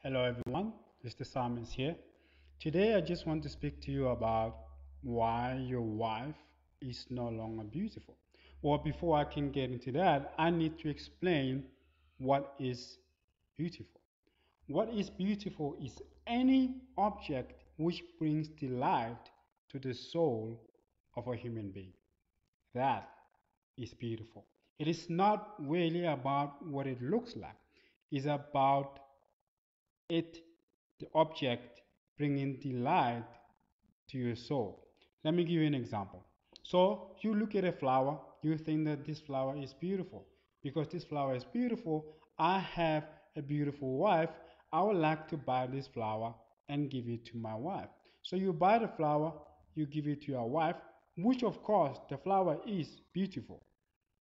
Hello everyone, this is the Psalmist here. Today I just want to speak to you about why your wife is no longer beautiful. Well, before I can get into that, I need to explain what is beautiful. What is beautiful is any object which brings delight to the soul of a human being. That is beautiful. It is not really about what it looks like, it's about it, the object, bringing delight to your soul. Let me give you an example. So you look at a flower, you think that this flower is beautiful. Because this flower is beautiful, I have a beautiful wife. I would like to buy this flower and give it to my wife. So you buy the flower, you give it to your wife, which of course the flower is beautiful.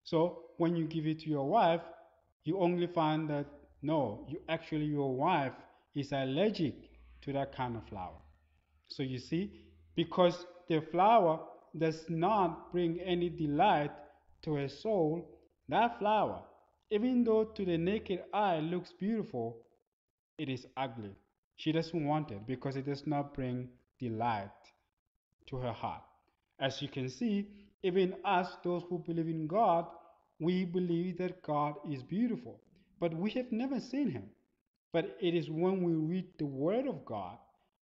So when you give it to your wife, you only find that no, your wife is allergic to that kind of flower. So you see, because the flower does not bring any delight to her soul, that flower, even though to the naked eye looks beautiful, it is ugly. She doesn't want it because it does not bring delight to her heart. As you can see, even us, those who believe in God, we believe that God is beautiful, but we have never seen Him. But it is when we read the Word of God,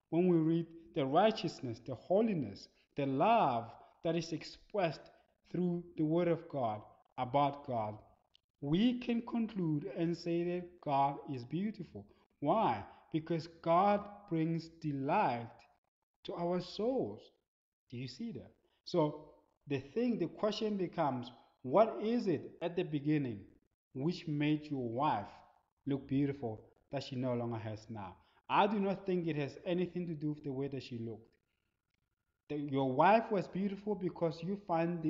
when we read the righteousness, the holiness, the love that is expressed through the Word of God about God, we can conclude and say that God is beautiful. Why? Because God brings delight to our souls. Do you see that? So the question becomes, what is it at the beginning which made your wife look beautiful that she no longer has now? I do not think it has anything to do with the way that she looked. Your wife was beautiful because you found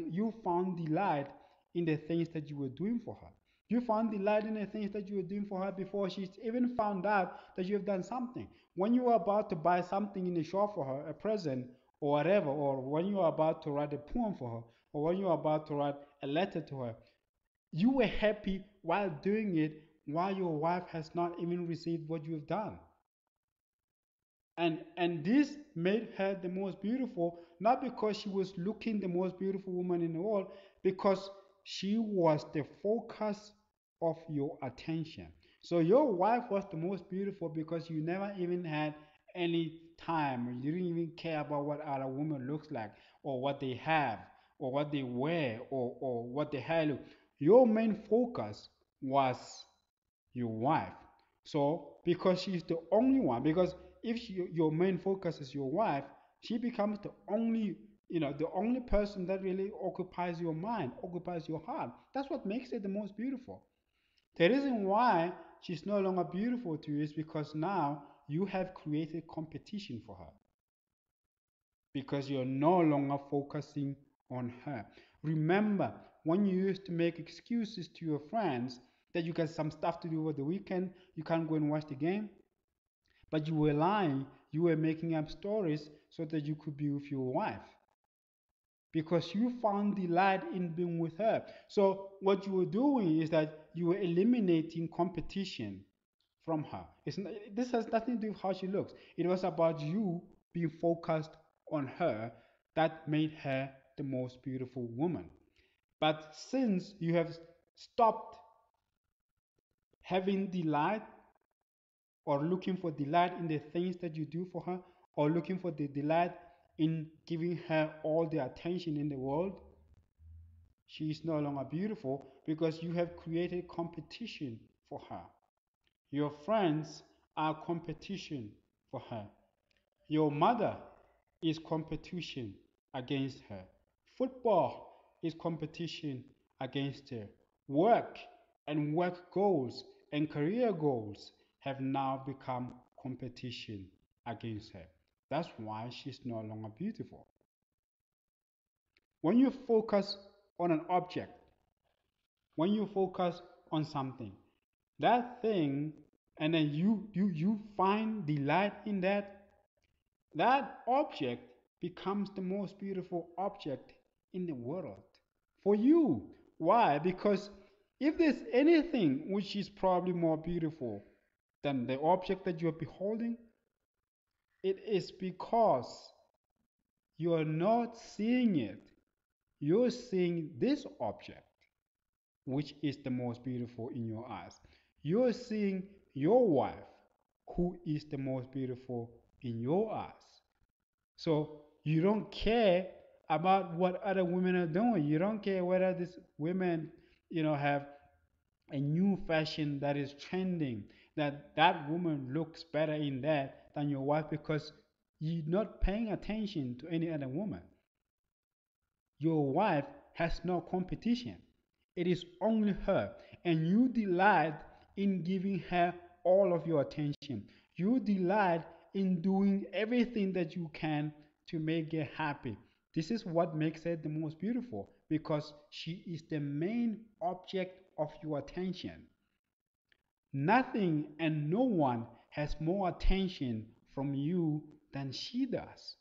delight in the things that you were doing for her. You found delight in the things that you were doing for her before she even found out that you have done something. When you were about to buy something in the shop for her, a present or whatever, or when you were about to write a poem for her, or when you were about to write a letter to her, you were happy while doing it while your wife has not even received what you have done. And this made her the most beautiful, not because she was looking the most beautiful woman in the world, because she was the focus of your attention. So your wife was the most beautiful because you never even had any time, or you didn't even care about what other woman looks like, or what they have, or what they wear, or what they hair look. Your main focus was your wife. So, because she's the only one, because if your main focus is your wife, she becomes the only, the only person that really occupies your mind, occupies your heart. That's what makes it the most beautiful. The reason why she's no longer beautiful to you is because now you have created competition for her because you're no longer focusing on her. Remember, when you used to make excuses to your friends that you got some stuff to do over the weekend, you can't go and watch the game, but you were lying, you were making up stories so that you could be with your wife because you found delight in being with her. So, what you were doing is that you were eliminating competition from her. This has nothing to do with how she looks. It was about you being focused on her that made her the most beautiful woman. But since you have stopped having delight or looking for delight in the things that you do for her or looking for the delight in giving her all the attention in the world, she is no longer beautiful because you have created competition for her. Your friends are competition for her. Your mother is competition against her. Football is competition against her. Work and work goals and career goals have now become competition against her. That's why she's no longer beautiful. When you focus on an object, when you focus on something, that thing, and then you find delight in that object becomes the most beautiful object in the world for you. Why? Because if there's anything which is probably more beautiful than the object that you're beholding, it is because you are not seeing it. You're seeing this object, which is the most beautiful in your eyes. You're seeing your wife, who is the most beautiful in your eyes. So you don't care about what other women are doing. You don't care whether these women, have a new fashion that is trending, that woman looks better in that than your wife, because you're not paying attention to any other woman. Your wife has no competition. It is only her. And you delight in giving her all of your attention. You delight in doing everything that you can to make her happy. This is what makes her the most beautiful, because she is the main object of your attention. Nothing and no one has more attention from you than she does.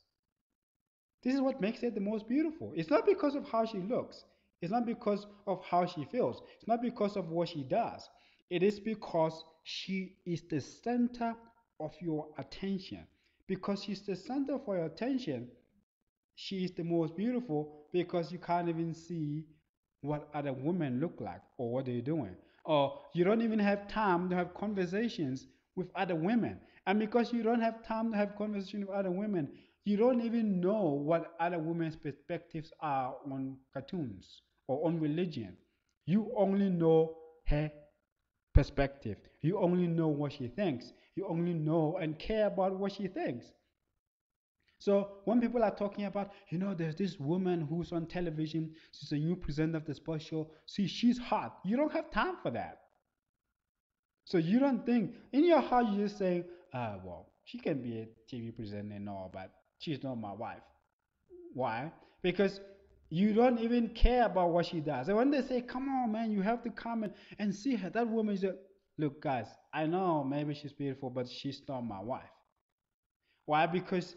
This is what makes her the most beautiful. It's not because of how she looks. It's not because of how she feels. It's not because of what she does. It is because she is the center of your attention. Because she's the center of your attention, she is the most beautiful, because you can't even see what other women look like or what they're doing. Or you don't even have time to have conversations with other women. And because you don't have time to have conversations with other women, you don't even know what other women's perspectives are on cartoons or on religion. You only know her perspective. You only know what she thinks. You only know and care about what she thinks. So when people are talking about, there's this woman who's on television, she's a new presenter of the sports show. See, she's hot. You don't have time for that. So you don't think in your heart you just say, well, she can be a TV presenter and all, but she's not my wife. Why? Because you don't even care about what she does. And when they say, come on, man, you have to come and see her, that woman is a, look, guys, I know maybe she's beautiful, but she's not my wife. Why? Because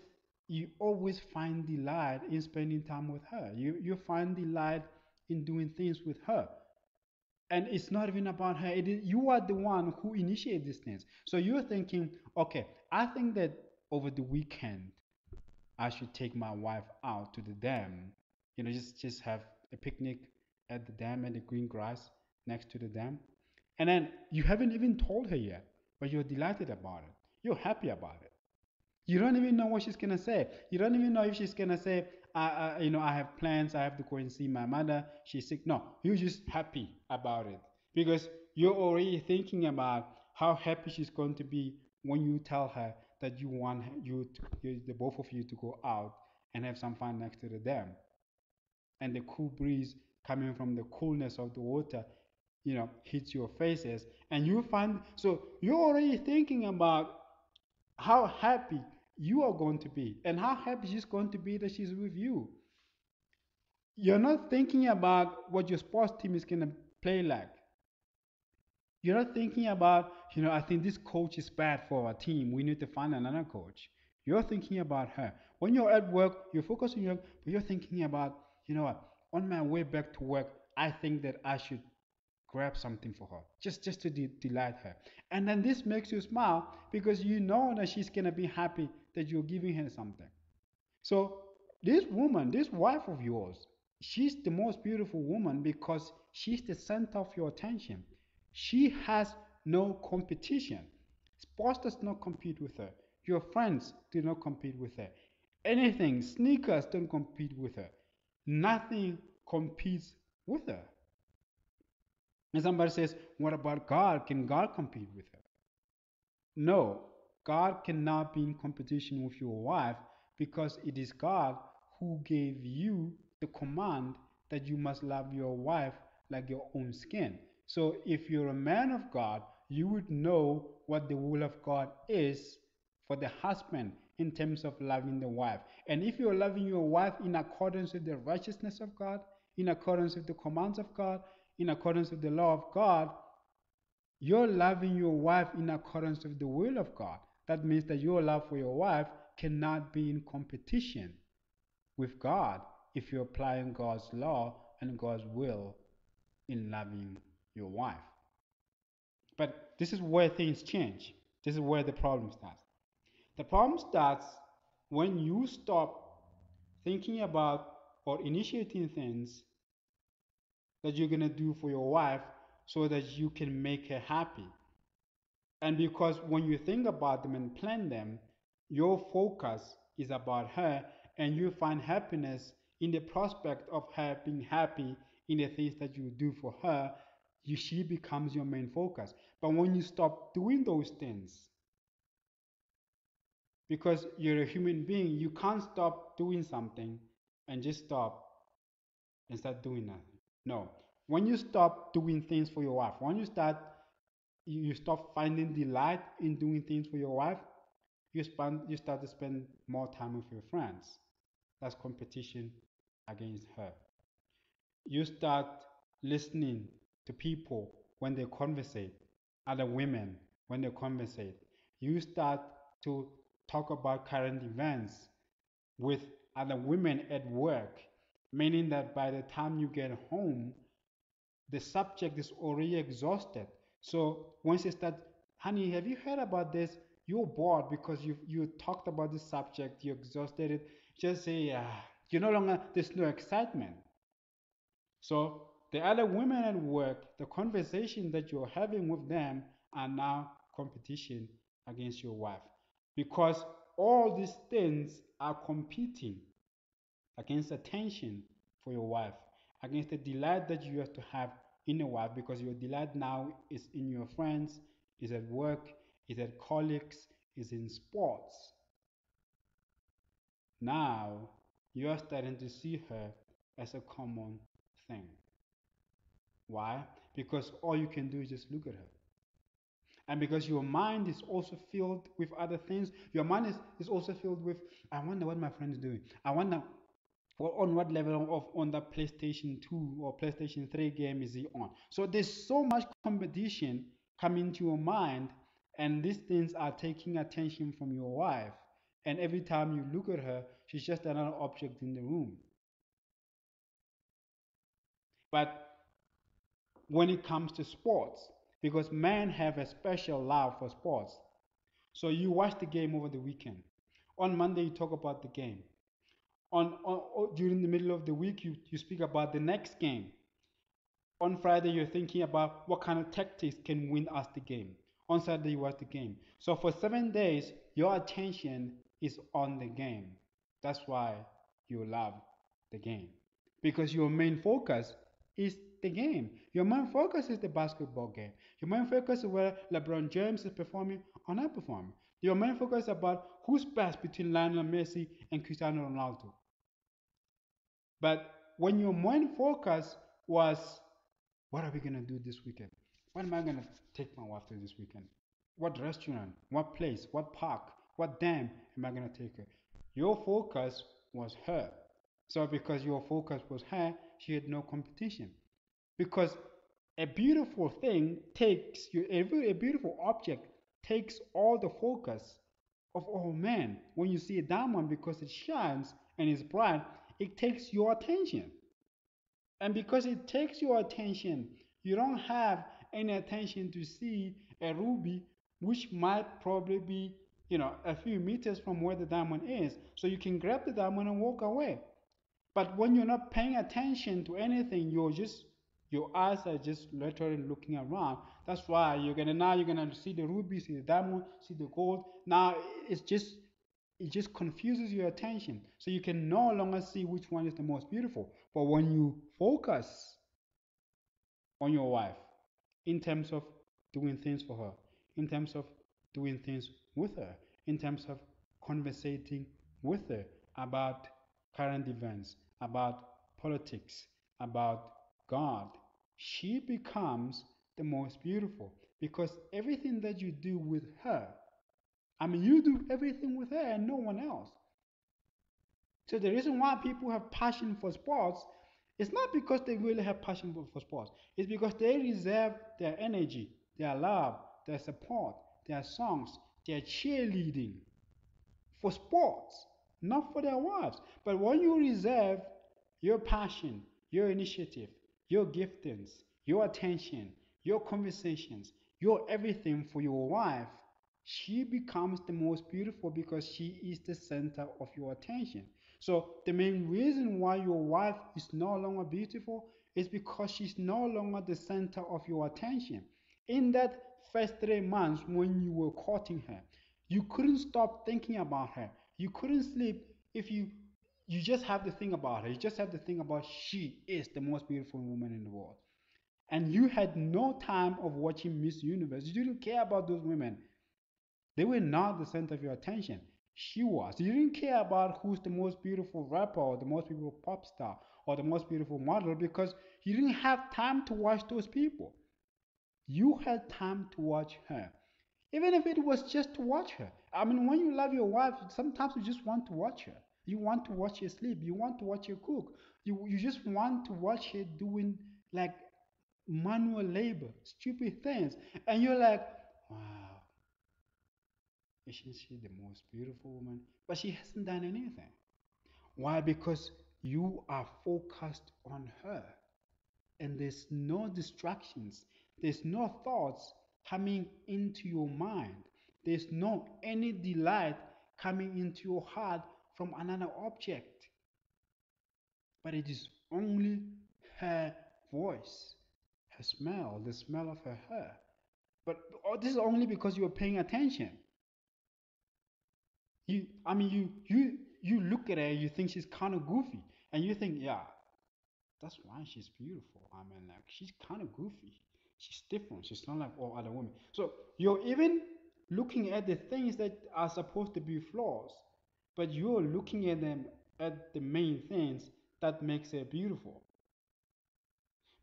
you always find delight in spending time with her. You find delight in doing things with her. And it's not even about her. You are the one who initiates these things. So you're thinking, okay, I think that over the weekend I should take my wife out to the dam. Just have a picnic at the dam and the green grass next to the dam. And then you haven't even told her yet, but you're delighted about it. You're happy about it. You don't even know what she's gonna say. You don't even know if she's gonna say, I have plans. I have to go and see my mother. She's sick. No, you're just happy about it, because you're already thinking about how happy she's going to be when you tell her that you want the both of you to go out and have some fun next to the dam, and the cool breeze coming from the coolness of the water, hits your faces, and you find, so you're already thinking about how happy you are going to be and how happy she's going to be that she's with you. You're not thinking about what your sports team is going to play like. You're not thinking about, I think this coach is bad for our team. We need to find another coach. You're thinking about her. When you're at work, you're focused on your work, but you're thinking about, what, on my way back to work, I think that I should grab something for her, just to delight her. And then this makes you smile, because you know that she's going to be happy that you're giving her something. So this woman, this wife of yours, she's the most beautiful woman because she's the center of your attention. She has no competition. Sports does not compete with her. Your friends do not compete with her. Anything, sneakers don't compete with her. Nothing competes with her. And somebody says, what about God? Can God compete with her? No, God cannot be in competition with your wife, because it is God who gave you the command that you must love your wife like your own skin. So if you're a man of God, you would know what the will of God is for the husband in terms of loving the wife. And if you're loving your wife in accordance with the righteousness of God, in accordance with the commands of God, in accordance with the law of God, you're loving your wife in accordance with the will of God. That means that your love for your wife cannot be in competition with God if you're applying God's law and God's will in loving your wife. But this is where things change. This is where the problem starts. The problem starts when you stop thinking about or initiating things that you're going to do for your wife so that you can make her happy. And because when you think about them and plan them, your focus is about her, and you find happiness in the prospect of her being happy in the things that you do for her. She becomes your main focus. But when you stop doing those things, because you're a human being, you can't stop doing something and just stop and start doing nothing. No. When you stop doing things for your wife, when you stop finding delight in doing things for your wife, you start to spend more time with your friends. That's competition against her. You start listening to people when they conversate, other women when they conversate. You start to talk about current events with other women at work, meaning that by the time you get home, the subject is already exhausted. So once you start, honey, have you heard about this? You're bored because you talked about this subject, you exhausted it. Just say, you no longer, there's no excitement. So the other women at work, the conversation that you're having with them are now competition against your wife. Because all these things are competing against attention for your wife, against the delight that you have to have in a wife, because your delight now is in your friends, is at work, is at colleagues, is in sports. Now you are starting to see her as a common thing. Why? Because all you can do is just look at her. And because your mind is also filled with other things, your mind is also filled with, I wonder what my friend is doing. I wonder on what level of on the PlayStation 2 or PlayStation 3 game is he on. So there's so much competition coming to your mind, and these things are taking attention from your wife. And every time you look at her, she's just another object in the room. But when it comes to sports, because men have a special love for sports. So you watch the game over the weekend. On Monday, you talk about the game. During the middle of the week, you speak about the next game. On Friday, you're thinking about what kind of tactics can win us the game. On Saturday, you watch the game. So for 7 days, your attention is on the game. That's why you love the game. Because your main focus is the game. Your main focus is the basketball game. Your main focus is where LeBron James is performing or not performing. Your main focus is about who's best between Lionel Messi and Cristiano Ronaldo. But when your main focus was, what are we going to do this weekend? What am I going to take my wife to this weekend? What restaurant? What place? What park? What dam am I going to take her? Your focus was her. So because your focus was her, she had no competition. Because a beautiful thing takes you, a beautiful object takes all the focus of all men. When you see a diamond, because it shines and is bright, it takes your attention. And because it takes your attention, you don't have any attention to see a ruby, which might probably be, a few meters from where the diamond is. So you can grab the diamond and walk away. But when you're not paying attention to anything, your eyes are just literally looking around. That's why you're gonna see the ruby, see the diamond, see the gold. Now it just confuses your attention. So you can no longer see which one is the most beautiful. But when you focus on your wife in terms of doing things for her, in terms of doing things with her, in terms of conversating with her about current events, about politics, about God, she becomes the most beautiful, because everything that you do with her, I mean, you do everything with her and no one else. So the reason why people have passion for sports is not because they really have passion for sports. It's because they reserve their energy, their love, their support, their songs, their cheerleading for sports, not for their wives. But when you reserve your passion, your initiative, your giftings, your attention, your conversations, your everything for your wife, She becomes the most beautiful because she is the center of your attention. So the main reason why your wife is no longer beautiful is because she's no longer the center of your attention. In that first 3 months when you were courting her, you couldn't stop thinking about her. You couldn't sleep if you just have to think about her. You just have to think about she is the most beautiful woman in the world. And you had no time of watching Miss Universe. You didn't care about those women. They were not the center of your attention. She was. You didn't care about who's the most beautiful rapper or the most beautiful pop star or the most beautiful model because you didn't have time to watch those people. You had time to watch her. Even if it was just to watch her. I mean, when you love your wife, sometimes you just want to watch her. You want to watch her sleep. You want to watch her cook. You just want to watch her doing like manual labor, stupid things. And you're like, wow, isn't she the most beautiful woman? But she hasn't done anything. Why? Because you are focused on her. And there's no distractions. There's no thoughts coming into your mind. There's no any delight coming into your heart from another object. But it is only her voice, her smell, the smell of her hair. But this is only because you are paying attention. You look at her, you think she's kind of goofy, and you think, yeah, that's why she's beautiful. I mean, like she's kind of goofy. She's different. She's not like all other women. So you're even looking at the things that are supposed to be flaws, but you're looking at them at the main things that makes her beautiful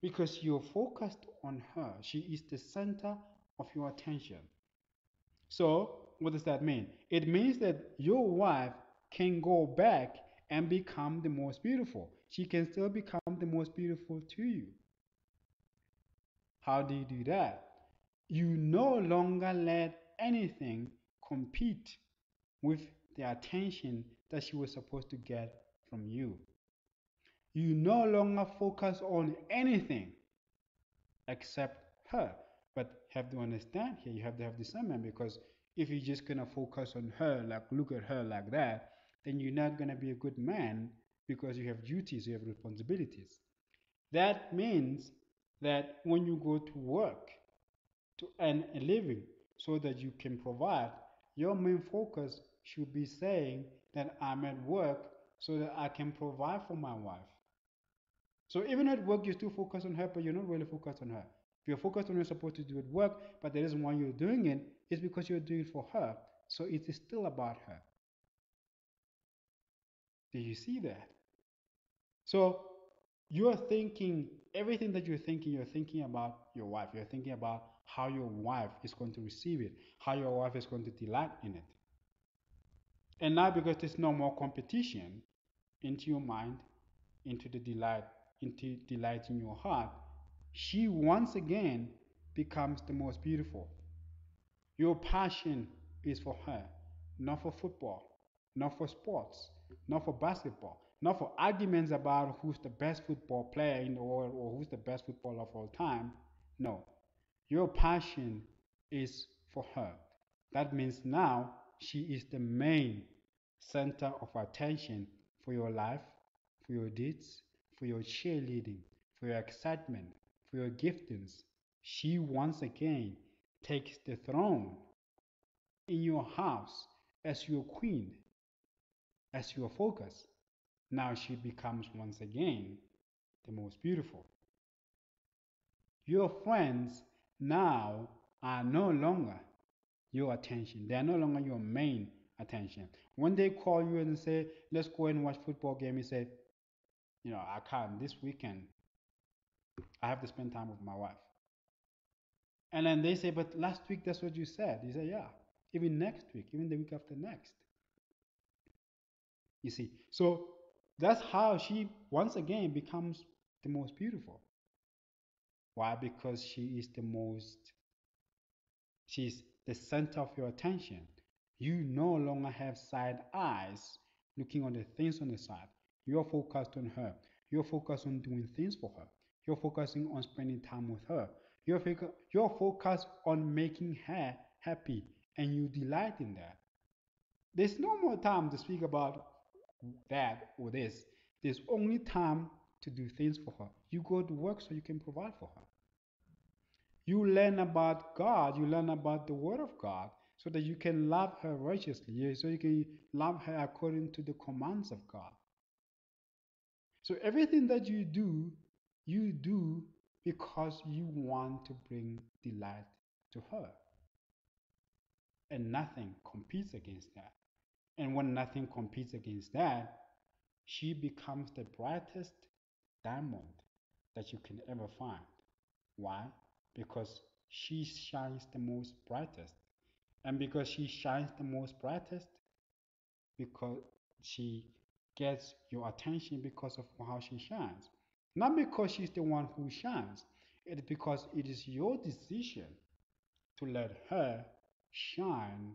because you're focused on her. She is the center of your attention. So, what does that mean? It means that your wife can go back and become the most beautiful. She can still become the most beautiful to you. How do you do that? You no longer let anything compete with the attention that she was supposed to get from you. You no longer focus on anything except her. But have to understand here, you have to have discernment because if you're just gonna focus on her, like look at her like that, then you're not gonna be a good man because you have duties, you have responsibilities. That means that when you go to work to earn a living so that you can provide, your main focus should be saying that I'm at work so that I can provide for my wife. So even at work, you still focus on her, but you're not really focused on her. You're focused on what you're supposed to do at work, but the reason why you're doing it is because you're doing it for her. So it is still about her. Do you see that? So you're thinking, everything that you're thinking about your wife. You're thinking about how your wife is going to receive it, how your wife is going to delight in it. And now because there's no more competition into your mind, into delight in your heart, she once again becomes the most beautiful. Your passion is for her, not for football, not for sports, not for basketball, not for arguments about who's the best football player in the world or who's the best footballer of all time. No, your passion is for her. That means now she is the main center of attention for your life, for your deeds, for your cheerleading, for your excitement, for your giftings. She once again takes the throne in your house as your queen, as your focus. Now she becomes once again the most beautiful. Your friends now are no longer your attention. They are no longer your main attention. When they call you and say, let's go and watch football game, you say, I can't this weekend. I have to spend time with my wife. And then they say, but last week that's what you said. You say, yeah, even next week, even the week after next. You see, so that's how she once again becomes the most beautiful. Why? Because she's the center of your attention. You no longer have side eyes looking on the things on the side. You're focused on her. You're focused on doing things for her. You're focusing on spending time with her. You're focused on making her happy and you delight in that. There's no more time to speak about that or this. There's only time to do things for her. You go to work so you can provide for her. You learn about God, you learn about the Word of God, so that you can love her righteously, so you can love her according to the commands of God. So everything that you do because you want to bring delight to her. And nothing competes against that. And when nothing competes against that, she becomes the brightest diamond that you can ever find. Why? Because she shines the most brightest. And because she shines the most brightest, because she gets your attention because of how she shines. Not because she's the one who shines, it's because it is your decision to let her shine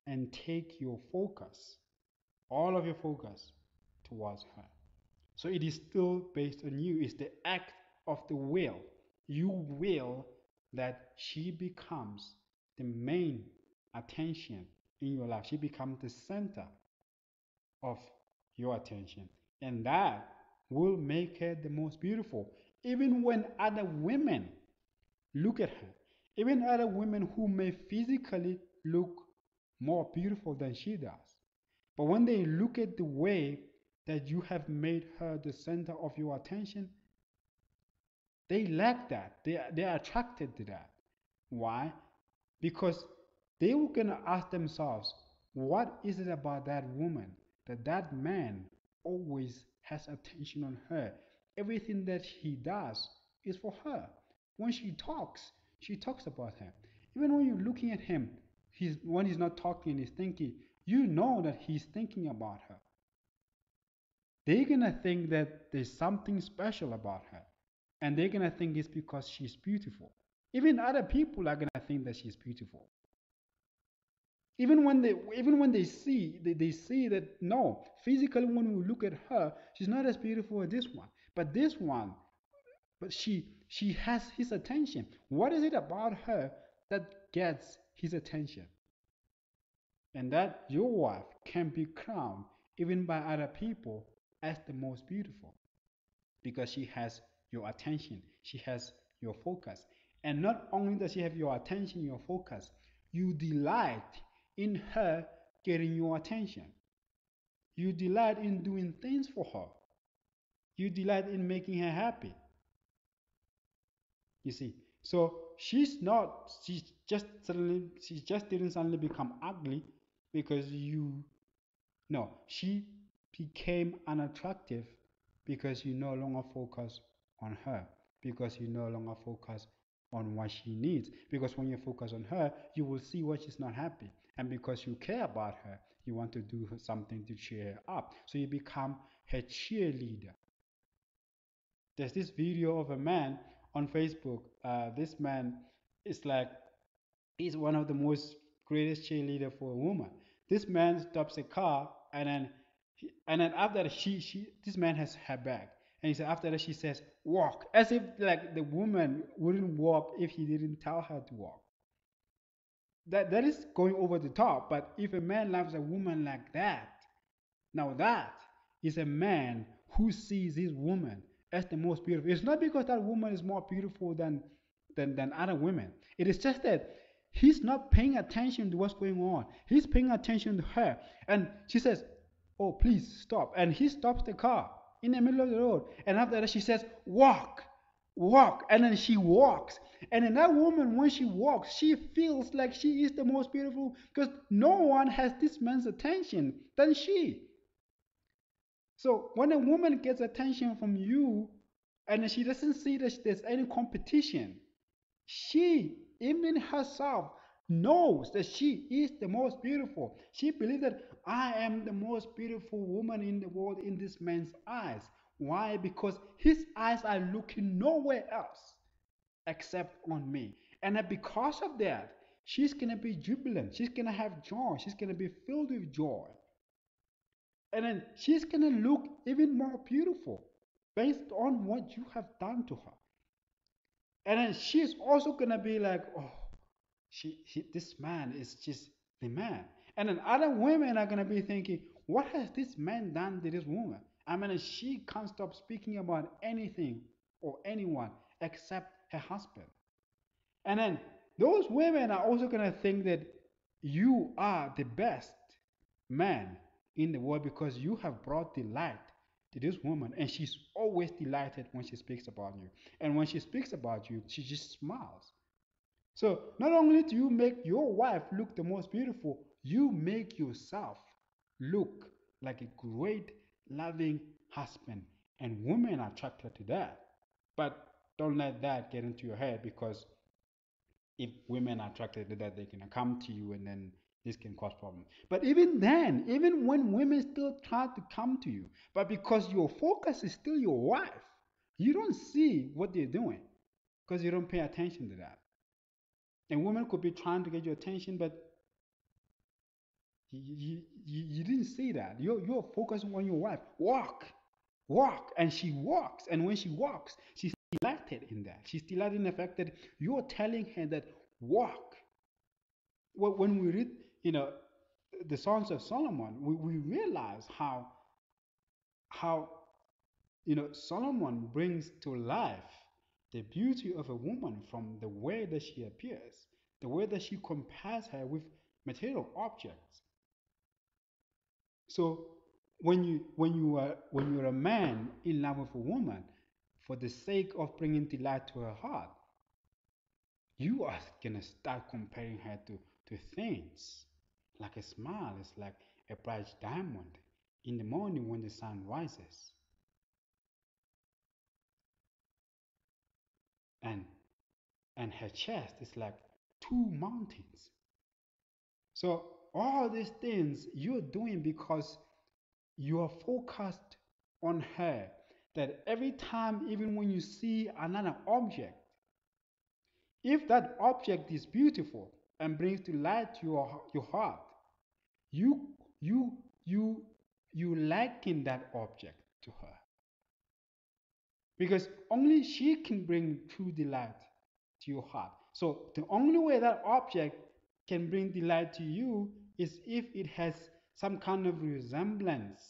and take your focus, all of your focus, towards her. So it is still based on you. It's the act of the will. You will that she becomes the main attention in your life. She becomes the center of your attention. And that will make her the most beautiful. Even when other women look at her, even other women who may physically look more beautiful than she does. But when they look at the way that you have made her the center of your attention, they like that. They are attracted to that. Why? Because they were going to ask themselves, what is it about that woman that that man always has attention on her? Everything that he does is for her. When she talks about her. Even when you're looking at him, when he's not talking, he's thinking, you know that he's thinking about her. They're going to think that there's something special about her. And they're going to think it's because she's beautiful. Even other people are going to think that she's beautiful. Even when they see that no, physically when we look at her, she's not as beautiful as this one. But this one, but she has his attention. What is it about her that gets his attention? And that your wife can be crowned even by other people as the most beautiful because she has your attention, she has your focus. And not only does she have your attention, your focus, you delight in her getting your attention. You delight in doing things for her. You delight in making her happy. You see, so she just didn't suddenly become ugly because you, no, she became unattractive because you no longer focus on her, because you no longer focus on what she needs. Because when you focus on her, you will see what she's not happy. And because you care about her, you want to do something to cheer her up. So you become her cheerleader. There's this video of a man on Facebook. This man is like, he's one of the most greatest cheerleader for a woman. This man stops a car and then after that this man has her back. And he said after that she says, walk. As if like the woman wouldn't walk if he didn't tell her to walk. That is going over the top. But if a man loves a woman like that, now that is a man who sees his woman as the most beautiful. It's not because that woman is more beautiful than other women. It is just that he's not paying attention to what's going on. He's paying attention to her. And she says, oh, please stop. And he stops the car in the middle of the road. And after that, she says, walk, walk. And then she walks. And then that woman, when she walks, she feels like she is the most beautiful because no one has this man's attention than she. So when a woman gets attention from you and she doesn't see that there's any competition, she, even herself, knows that she is the most beautiful. She believes that I am the most beautiful woman in the world in this man's eyes. Why? Because his eyes are looking nowhere else except on me. And that because of that, she's going to be jubilant. She's going to have joy. She's going to be filled with joy. And then she's going to look even more beautiful based on what you have done to her. And then she's also going to be like, oh, This man is just the man. And then other women are gonna be thinking, what has this man done to this woman? I mean, she can't stop speaking about anything or anyone except her husband. And then those women are also gonna think that you are the best man in the world because you have brought delight to this woman, and she's always delighted when she speaks about you. And when she speaks about you, she just smiles. So not only do you make your wife look the most beautiful, you make yourself look like a great, loving husband. And women are attracted to that. But don't let that get into your head, because if women are attracted to that, they're gonna come to you, and then this can cause problems. But even then, even when women still try to come to you, but because your focus is still your wife, you don't see what they're doing because you don't pay attention to that. And women could be trying to get your attention, but you didn't see that. You're focusing on your wife. Walk, walk. And she walks. And when she walks, she's delighted in that. She's delighted in the fact that you're telling her that walk. Well, when we read, you know, the Songs of Solomon, we realize how Solomon brings to life the beauty of a woman from the way that she appears, the way that she compares her with material objects. So when you're a man in love with a woman, for the sake of bringing delight to her heart, you are gonna start comparing her to things. Like a smile is like a bright diamond in the morning when the sun rises. And and her chest is like two mountains. So all these things you're doing because you are focused on her. That every time, even when you see another object, if that object is beautiful and brings delight to your heart, you you you you liken that object to her, because only she can bring true delight to your heart. So the only way that object can bring delight to you is if it has some kind of resemblance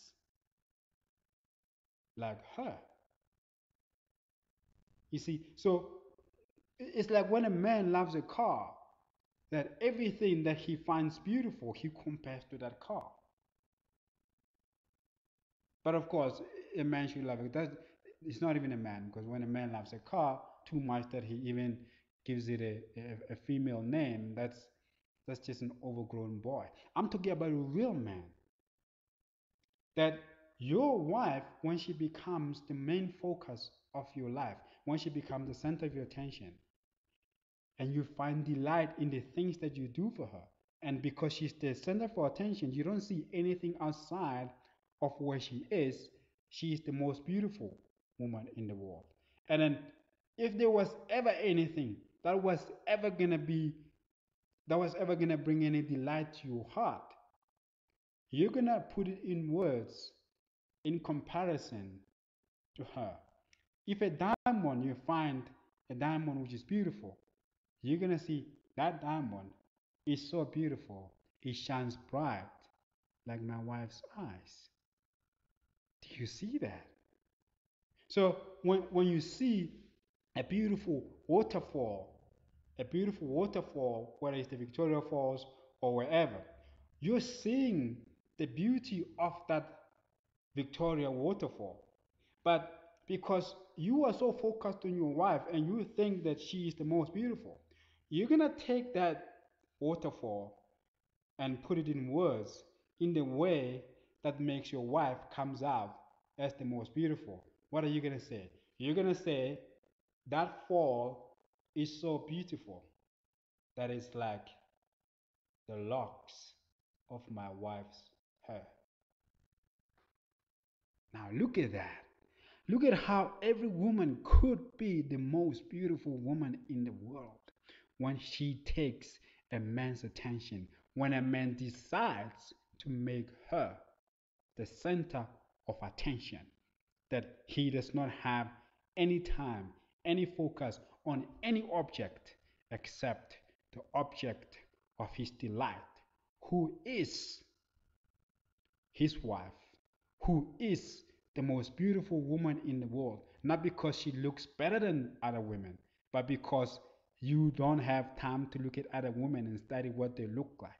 like her. You see, so it's like when a man loves a car, that everything that he finds beautiful, he compares to that car. But of course, a man should love it. It's not even a man, because when a man loves a car too much that he even gives it a female name, that's just an overgrown boy. I'm talking about a real man. That your wife, when she becomes the main focus of your life, when she becomes the center of your attention, and you find delight in the things that you do for her, and because she's the center for attention, you don't see anything outside of where she is. She is the most beautiful woman in the world. And then, if there was ever anything that was ever gonna bring any delight to your heart, you're gonna put it in words in comparison to her. If a diamond, you find a diamond which is beautiful, you're gonna see that diamond is so beautiful, it shines bright like my wife's eyes. Do you see that? So when you see a beautiful waterfall, whether it's the Victoria Falls or wherever, you're seeing the beauty of that Victoria waterfall. But because you are so focused on your wife and you think that she is the most beautiful, you're gonna take that waterfall and put it in words in the way that makes your wife comes out as the most beautiful. What are you gonna say? You're gonna say that fall is so beautiful that it's like the locks of my wife's hair. Now look at that. Look at how every woman could be the most beautiful woman in the world when she takes a man's attention, when a man decides to make her the center of attention, that he does not have any time, any focus on any object except the object of his delight, who is his wife, who is the most beautiful woman in the world, not because she looks better than other women, but because you don't have time to look at other women and study what they look like.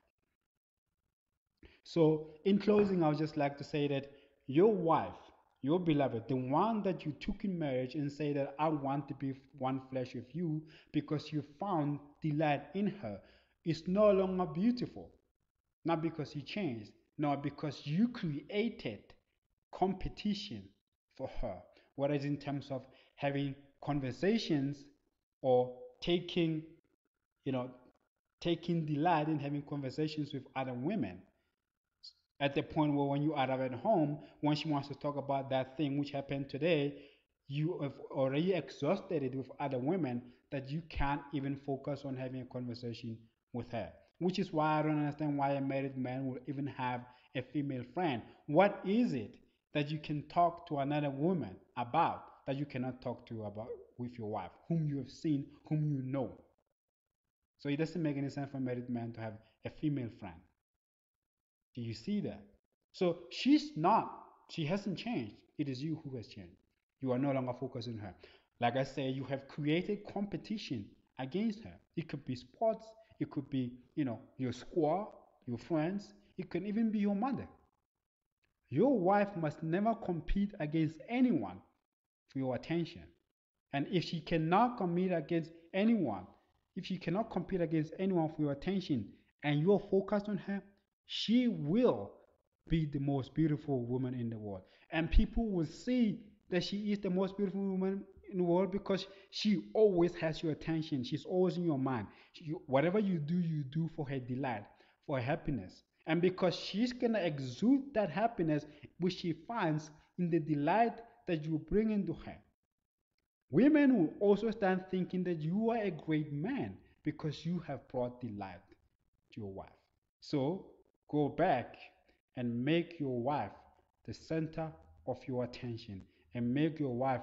So, in closing, I would just like to say that your wife, your beloved, the one that you took in marriage and say that I want to be one flesh with you because you found delight in her, is no longer beautiful. Not because you changed, no, because you created competition for her. Whereas in terms of having conversations or taking, you know, taking delight in having conversations with other women, at the point where when you are at home, when she wants to talk about that thing which happened today, you have already exhausted it with other women that you can't even focus on having a conversation with her. Which is why I don't understand why a married man will even have a female friend. What is it that you can talk to another woman about that you cannot talk to about with your wife, whom you have seen, whom you know? So it doesn't make any sense for a married man to have a female friend. Do you see that? So she hasn't changed. It is you who has changed. You are no longer focused on her. Like I say, you have created competition against her. It could be sports, it could be, your squad, your friends, it can even be your mother. Your wife must never compete against anyone for your attention. And if she cannot compete against anyone, if she cannot compete against anyone for your attention and you're focused on her, she will be the most beautiful woman in the world. And people will see that she is the most beautiful woman in the world because she always has your attention. She's always in your mind. Whatever you do for her delight, for her happiness. And because she's going to exude that happiness which she finds in the delight that you bring into her. Women will also start thinking that you are a great man because you have brought delight to your wife. So go back and make your wife the center of your attention and make your wife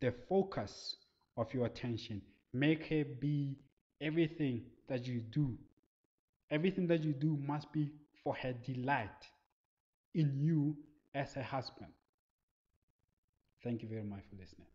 the focus of your attention. Make her be everything that you do. Everything that you do must be for her delight in you as a husband. Thank you very much for listening.